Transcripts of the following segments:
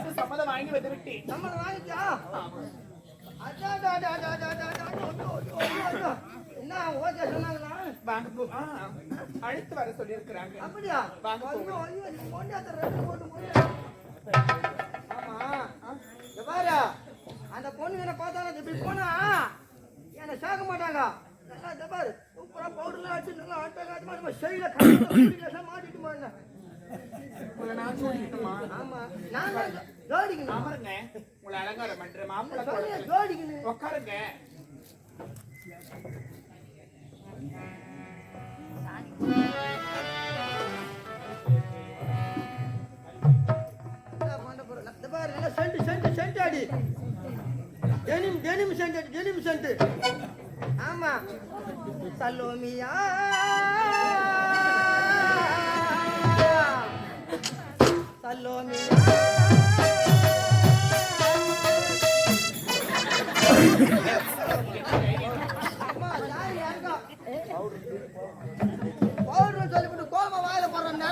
வந்து சம்மதம் வாங்கி வந்து விட்டேன். சம்மதம் வாங்கிச்சா? என்ன ஓகே சொன்னாங்களா? வாங்க போ. அழைத்து வர சொல்லி இருக்கிறாங்க. அப்படியா? வாங்க போ. ஆமா பாரு, அந்த பொண்ணு என்ன பார்த்தாலும் இப்படி போனா என்ன சாக மாட்டாங்க. நல்லா பாரு, சூப்பரா பவுடர்லாம் அடிச்சு நல்லா ஆட்டமா செய்யல மாட்டிட்டு போங்க. நான் சொல்லிட்டுமா? ஆமா, நான் ஜோடிக்கணும். அமருங்க, உங்களை அலங்காரம் பண்றேன். மாப்பிள்ளை ஜோடிக்கணும். உட்காருங்க. சென்ட் அடி, டெனிம் சென்ட். ஆமா, சலோமியா பவுடர் சொல்லிவிட்டு கோபமா வாயில போடுறேன்.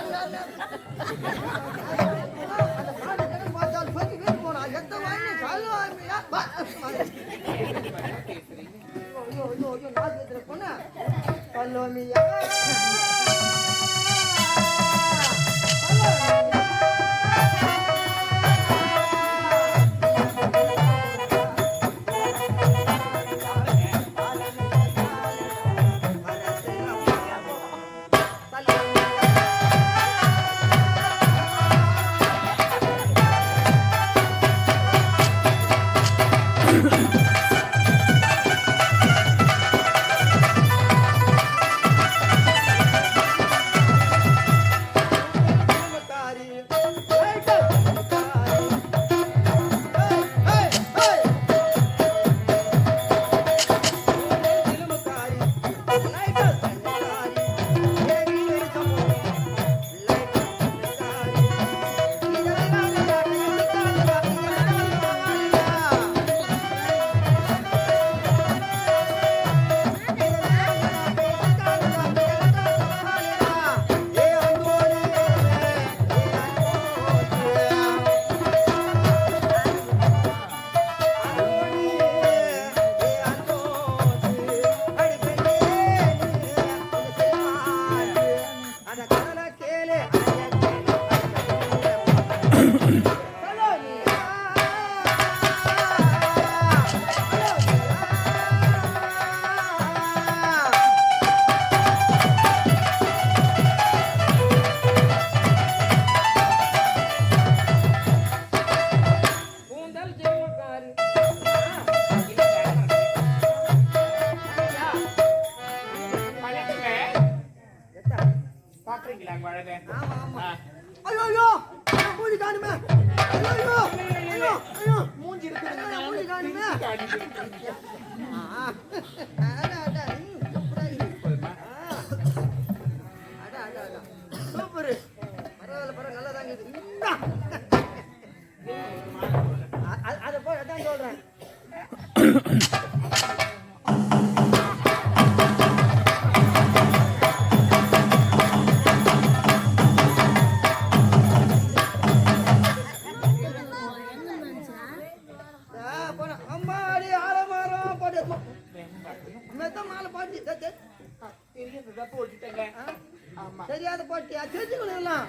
தெரியாத போட்டியா தெரிஞ்சுக்கலாம்.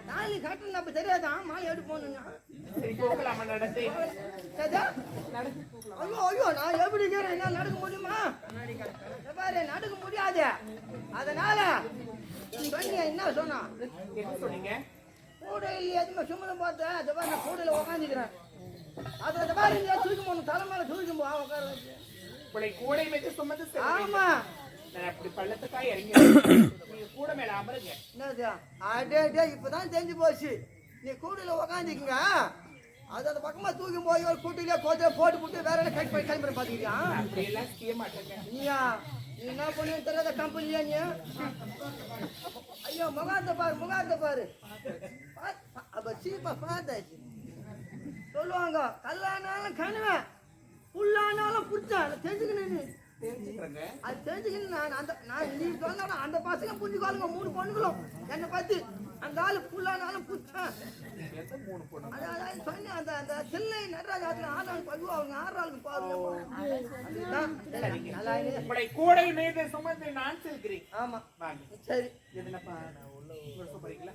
நாளை கட்டணும் அப்ப தெரியாதான் மாலை எடுத்து போகணுங்க. ஐயோ ஐயோ, நான் எப்படி என்ன நடக்க முடியுமா? பாரு, நடக்க முடியாது. அதனால என்ன சொன்னா கூட இல்லையா? எதுவுமே சும்மா பார்த்தேன். அதை பாரு, நான் கூடையில உக்காந்துக்கிறேன். அதை பாரு, இல்லையா தூக்கி போகணும், தலைமையில தூக்கி போ உட்கார வச்சு கூடை வச்சு சுமந்து. ஆமா, அப்படி பள்ளத்துக்காய் இறங்கி கூட மேல அமருங்க. இப்பதான் தெரிஞ்சு போச்சு. நீ கூடையில உக்காந்துக்குங்க. அது அந்த பக்கமா தூக்கி போய் ஒரு கூட்டிலே கோச்சை போட்டு போட்டு வேற என்ன கட் பண்ணி கிளம்பி பாத்துக்கிறியா? அப்படியெல்லாம் செய்ய மாட்டேங்க. நீயா நீ என்ன பண்ணு தெரியாத கம்பெனியா நீ? ஐயோ, முகாந்த பாரு அப்ப சீப்பா பார்த்தாச்சு. சொல்லுவாங்க, கல்லானாலும் கணுவேன், புல்லானாலும் புடிச்சேன். தெரிஞ்சுக்கணும், அது தெரிஞ்சுக்கணும். நான் நீ சொன்னா அந்த பசங்க புரிஞ்சுக்காலுங்க. 3 பொண்ணுகளும் என்னை பார்த்து அந்த ஆளு புல்லானாலும் புடிச்சேன் எந்த 3 பொண்ணு? அதான் சொன்னேன், அந்த தில்லை நடராஜாத்துல ஆறாளுக்கு பகுவா, அவங்க ஆறாளுக்கு பாருங்க. அதுதான் நல்லா இருக்கு. இப்படி கூடை மீது சுமந்து நான் செல்கிறேன். ஆமா வாங்க. சரி எதுனப்பா நான் உள்ள போறீங்களா?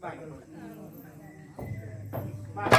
வாங்க. வாங்க.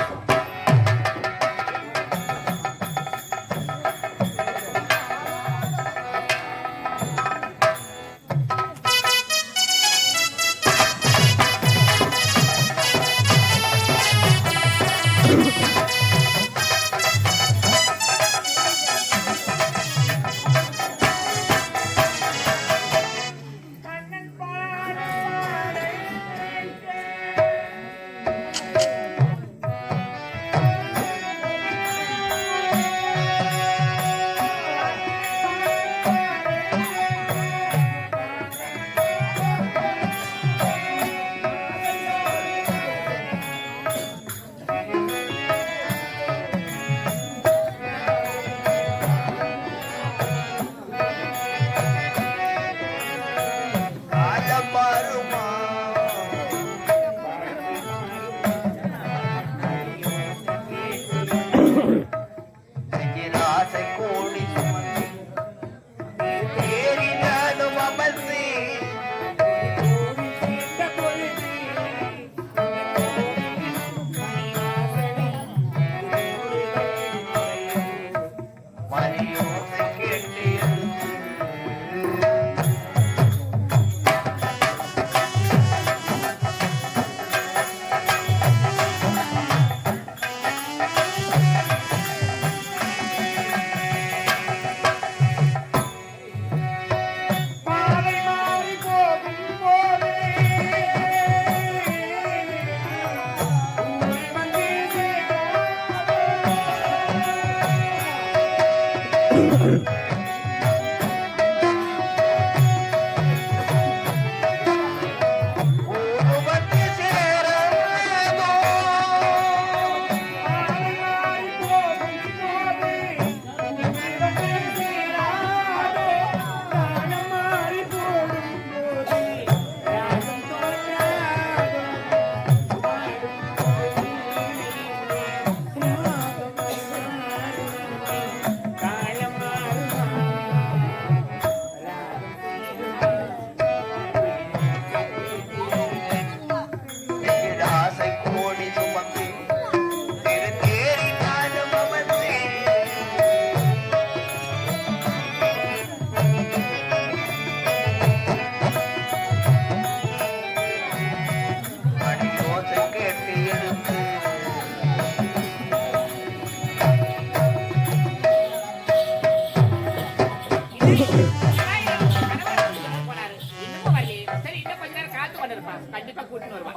கண்டிப்பா கூட்டிட்டு வருவான்.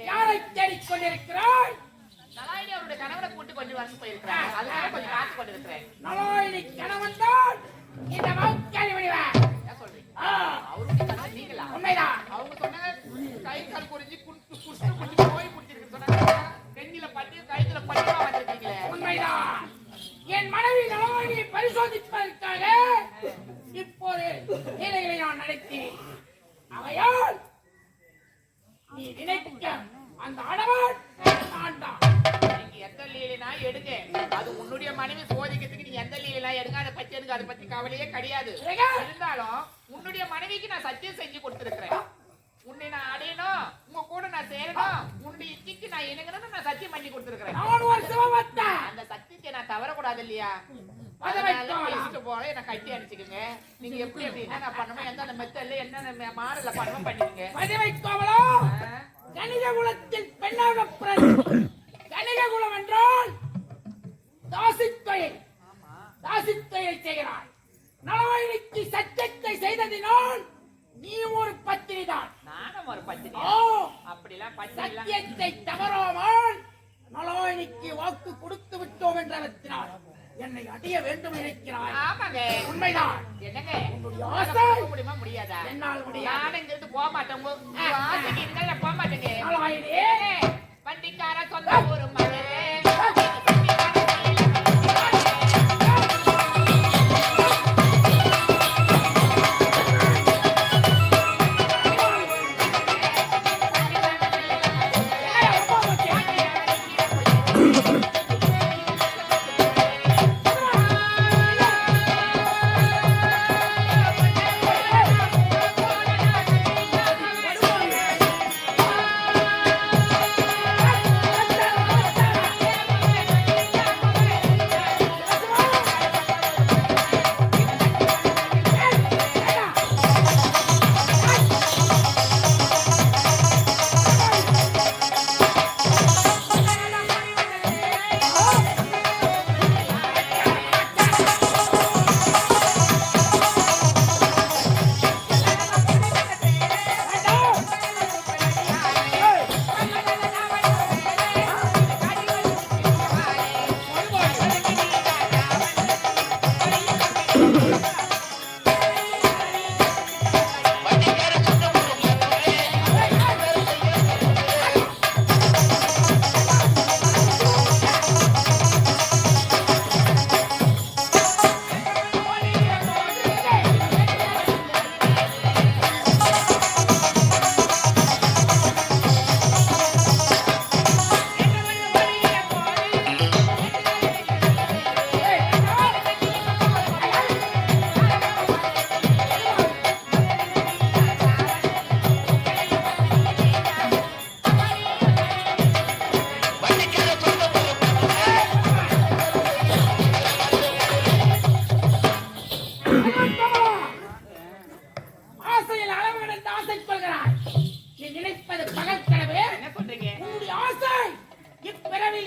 யாரை தேடிக் கொண்டிருக்கிறாய்? நலாயினி அவருடைய கணவனை கூட்டி கொண்டு வந்து போயிருக்கிறார். அதனால கொஞ்சம் காத்து கொண்டிருக்கிறேன். நலாயினி கணவன் தான் இந்த மௌத்தாரி வடிவன். என்ன சொல்றீங்க? அவருடைய கணவன் நீங்களா? உண்மைதான். அவங்க சொன்னாங்க கை கால் குறிஞ்சி குட்டு குஷ்டு குட்டி போய் முடிச்சிருக்கு சொன்னாங்க. பெண்ணில பட்டி கைத்துல பட்டியா வந்திருக்கீங்களே. உண்மைதான். என் மனைவி நலாயினியை பரிசோதிப்பதற்காக இப்போது வேலைகளை நான் நடத்தினேன். அவையால் நீ நினைக்க அந்த அடவன் நான் தான். நீங்க எந்த லீலைனா எடுங்க. அது உன்னுடைய மனைவி சோதிக்கிறதுக்கு நீ எந்த லீலைனா எடுங்க. அதை பத்தி எனக்கு அதை பத்தி கவலையே கிடையாது. இருந்தாலும் உன்னுடைய மனைவிக்கு நான் சத்தியம் செஞ்சு கொடுத்திருக்கிறேன். உன்னை நான் அடையணும், உங்க கூட நான் சேரணும், உன்னுடைய இச்சிக்கு நான் இணங்கணும்னு நான் சத்தியம் பண்ணி கொடுத்திருக்கிறேன். நான் ஒரு சிவபக்தன். அந்த சத்தியத்தை நான் தவறக்கூடாது இல்லையா? போல என்ன கட்டி அடிச்சுக்குங்க. நீங்க எப்படி எப்படின்னா நான் பண்ணணும், எந்த மெத்தல்ல என்ன மாடல பண்ணணும் பண்ணிக்கங்க. பதவை கோவலம் கணித குலத்தில் பெண்ணாக பிறந்து கணித குலம் என்றால் தாசித்தொழில். தாசித்தொழில் செய்கிறாய். நலாயினிக்கு சத்தியத்தை செய்ததினால் நீ ஒரு பத்தினி தான். நானும் ஒரு பத்தினி. அப்படிலாம் சத்தியத்தை தவறாமல் நலாயினிக்கு வாக்கு கொடுத்து விட்டோம் என்றத்தினால் என்னை அடைய வேண்டும் நினைக்கிறாய். ஆமாங்க, உண்மைதான். என்னங்க உன்னுடைய ஆசை முடியுமா? முடியாதா? என்னால் முடியாது. நான் இங்கிருந்து போக மாட்டேன். ஆசைக்கு இருந்தா நான் போக மாட்டேங்க. நலாயினியே வண்டிக்கார சொந்த ஒரு மகளே.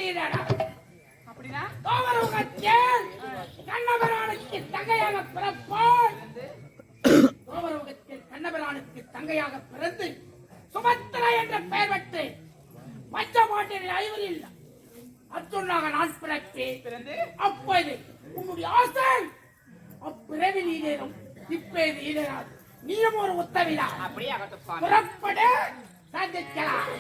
நீதானா? அப்படின்னா கோமரமுகத்தில் கண்ணபிரானுக்கு தங்கையாக பிறப்பாள். கோமரமுகத்தில் கண்ணபிரானுக்கு தங்கையாக பிறந்து சுபத்திரா என்ற பெயர் பெற்று பஞ்சபாண்டியரின் ஐவரில் அர்ஜுனாக நான் பிறந்து அப்போது உன்னுடைய ஆசை அப்பிறவி நீதேனும் இப்பேது ஈடேறாது. நீயும் ஒரு உத்தவிலா அப்படியே ஆகட்டும் சுவாமி. புறப்பட சந்திக்கலாம்.